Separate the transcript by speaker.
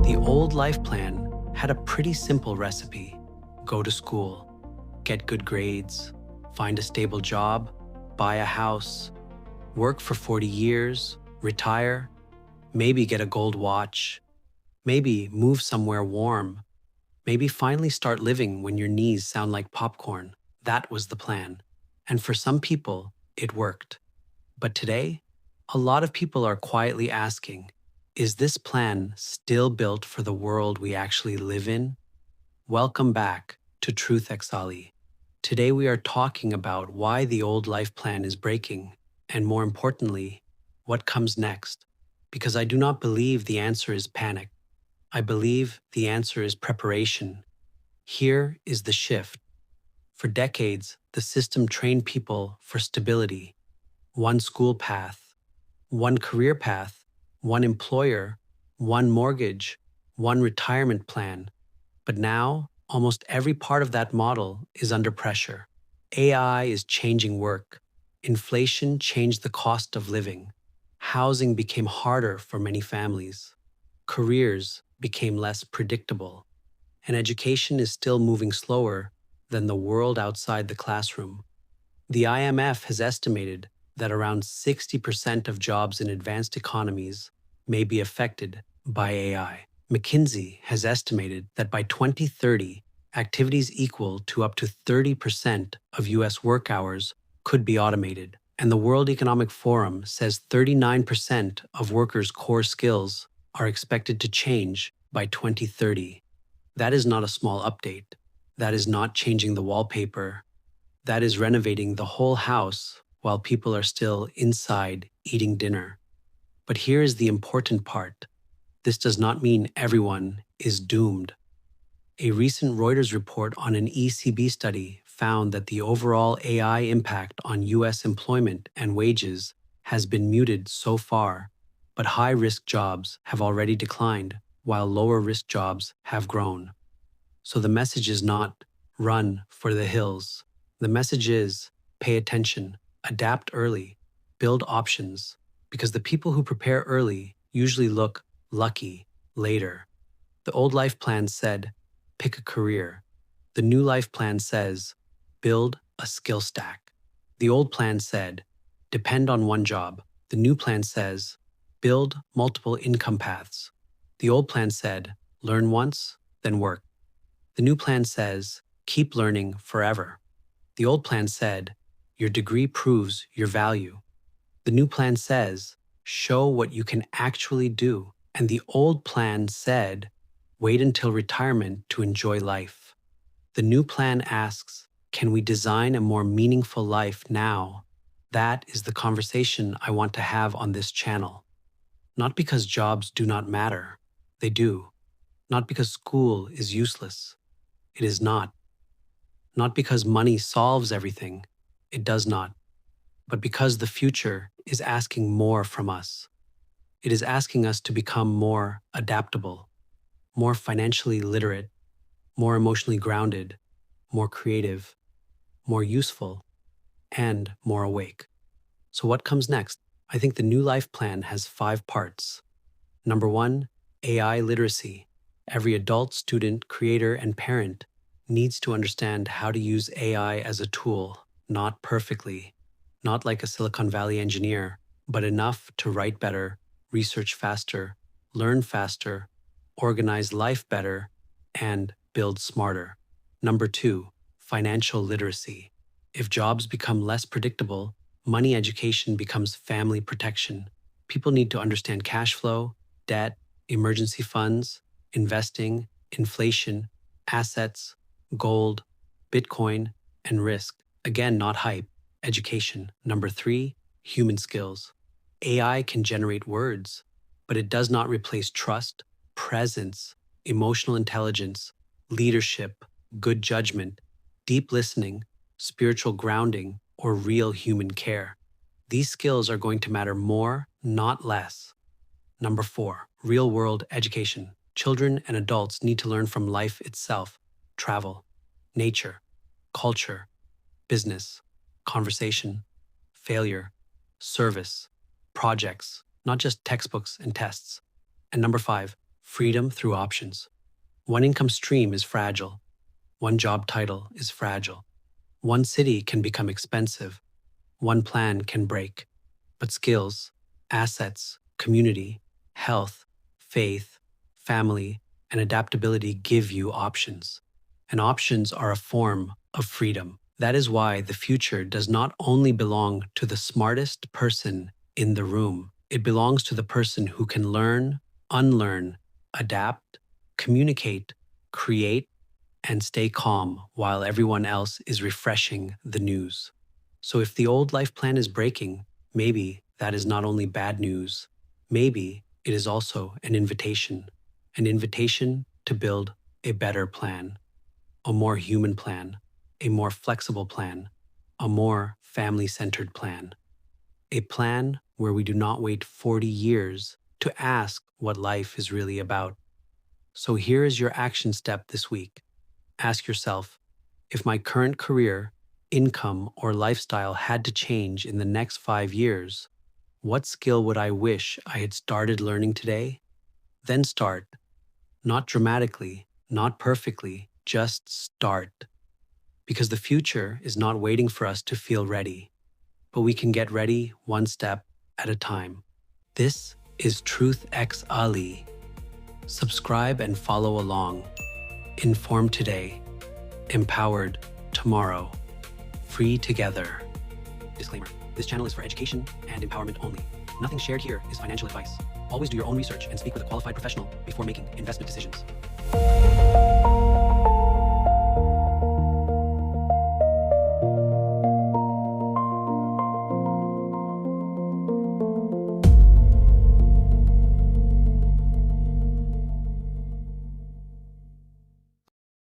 Speaker 1: The old life plan had a pretty simple recipe: go to school, get good grades, find a stable job, buy a house, work for 40 years, retire, maybe get a gold watch, maybe move somewhere warm, maybe finally start living when your knees sound like popcorn. That was the plan. And for some people, it worked. But today, a lot of people are quietly asking, is this plan still built for the world we actually live in? Welcome back to TRUTHxAli. Today we are talking about why the old life plan is breaking, and more importantly, what comes next. Because I do not believe the answer is panic. I believe the answer is preparation. Here is the shift. For decades, the system trained people for stability: one school path, one career path, one employer, one mortgage, one retirement plan. But now, almost every part of that model is under pressure. AI is changing work. Inflation changed the cost of living. Housing became harder for many families. Careers became less predictable. And education is still moving slower than the world outside the classroom. The IMF has estimated that around 60% of jobs in advanced economies may be affected by AI. McKinsey has estimated that by 2030, activities equal to up to 30% of US work hours could be automated. And the World Economic Forum says 39% of workers' core skills are expected to change by 2030. That is not a small update. That is not changing the wallpaper. That is renovating the whole house while people are still inside eating dinner. But here is the important part. This does not mean everyone is doomed. A recent Reuters report on an ECB study found that the overall AI impact on US employment and wages has been muted so far, but high-risk jobs have already declined, while lower-risk jobs have grown. So the message is not run for the hills. The message is pay attention, adapt early, build options, because the people who prepare early usually look lucky later. The old life plan said, pick a career. The new life plan says, build a skill stack. The old plan said, depend on one job. The new plan says, build multiple income paths. The old plan said, learn once, then work. The new plan says, keep learning forever. The old plan said, your degree proves your value. The new plan says, show what you can actually do. And the old plan said, wait until retirement to enjoy life. The new plan asks, can we design a more meaningful life now? That is the conversation I want to have on this channel. Not because jobs do not matter. They do. Not because school is useless. It is not. Not because money solves everything. It does not. But because the future is asking more from us. It is asking us to become more adaptable, more financially literate, more emotionally grounded, more creative, more useful, and more awake. So what comes next? I think the new life plan has 5 parts. Number 1, AI literacy. Every adult, student, creator, and parent needs to understand how to use AI as a tool, not perfectly, not like a Silicon Valley engineer, but enough to write better, research faster, learn faster, organize life better, and build smarter. Number 2, financial literacy. If jobs become less predictable, money education becomes family protection. People need to understand cash flow, debt, emergency funds, investing, inflation, assets, gold, Bitcoin, and risk. Again, not hype, education. Number 3, human skills. AI can generate words, but it does not replace trust, presence, emotional intelligence, leadership, good judgment, deep listening, spiritual grounding, or real human care. These skills are going to matter more, not less. Number 4, real-world education. Children and adults need to learn from life itself: travel, nature, culture, business, conversation, failure, service, projects, not just textbooks and tests. And number 5, freedom through options. One income stream is fragile. One job title is fragile. One city can become expensive. One plan can break. But skills, assets, community, health, faith, family, and adaptability give you options. And options are a form of freedom. That is why the future does not only belong to the smartest person in the room. It belongs to the person who can learn, unlearn, adapt, communicate, create, and stay calm while everyone else is refreshing the news. So if the old life plan is breaking, maybe that is not only bad news, maybe it is also an invitation to build a better plan, a more human plan, a more flexible plan, a more family-centered plan, a plan where we do not wait 40 years to ask what life is really about. So here is your action step this week. Ask yourself, if my current career, income, or lifestyle had to change in the next 5 years, what skill would I wish I had started learning today? Then start. Not dramatically, not perfectly, just start. Because the future is not waiting for us to feel ready, but we can get ready one step at a time. This is TRUTHxAli. Subscribe and follow along. Informed today, empowered tomorrow, free together. Disclaimer: this channel is for education and empowerment only. Nothing shared here is financial advice. Always do your own research and speak with a qualified professional before making investment decisions.